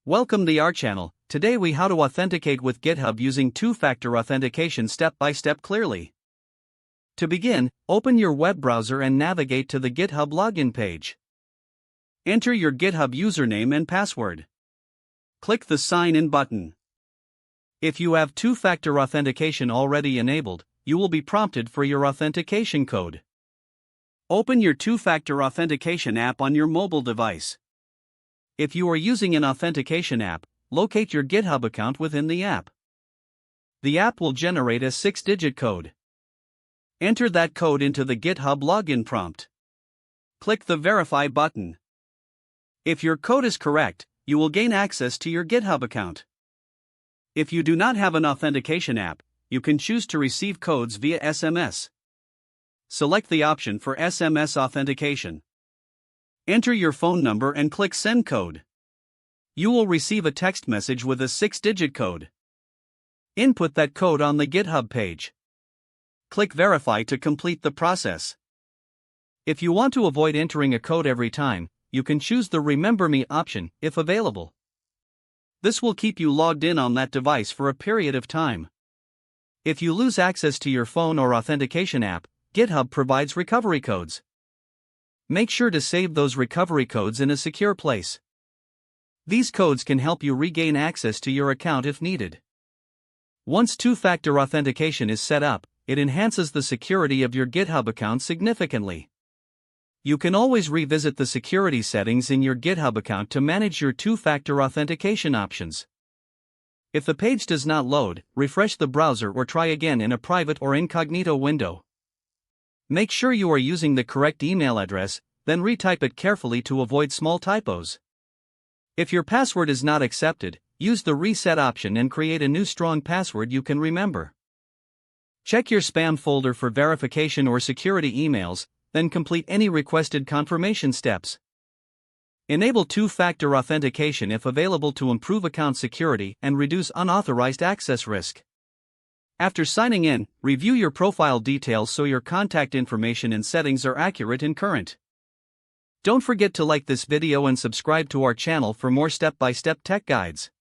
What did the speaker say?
Welcome to our channel. Today we how to authenticate with GitHub using two-factor authentication step by step clearly. To begin, open your web browser and navigate to the GitHub login page. Enter your GitHub username and password. Click the Sign In button. If you have two-factor authentication already enabled, you will be prompted for your authentication code. Open your two-factor authentication app on your mobile device. If you are using an authentication app, locate your GitHub account within the app. The app will generate a 6-digit code. Enter that code into the GitHub login prompt. Click the Verify button. If your code is correct, you will gain access to your GitHub account. If you do not have an authentication app, you can choose to receive codes via SMS. Select the option for SMS authentication. Enter your phone number and click Send Code. You will receive a text message with a 6-digit code. Input that code on the GitHub page. Click Verify to complete the process. If you want to avoid entering a code every time, you can choose the Remember Me option, if available. This will keep you logged in on that device for a period of time. If you lose access to your phone or authentication app, GitHub provides recovery codes. Make sure to save those recovery codes in a secure place. These codes can help you regain access to your account if needed. Once two-factor authentication is set up, it enhances the security of your GitHub account significantly. You can always revisit the security settings in your GitHub account to manage your two-factor authentication options. If the page does not load, refresh the browser or try again in a private or incognito window. Make sure you are using the correct email address, then retype it carefully to avoid small typos. If your password is not accepted, use the reset option and create a new strong password you can remember. Check your spam folder for verification or security emails, then complete any requested confirmation steps. Enable two-factor authentication if available to improve account security and reduce unauthorized access risk. After signing in, review your profile details so your contact information and settings are accurate and current. Don't forget to like this video and subscribe to our channel for more step-by-step tech guides.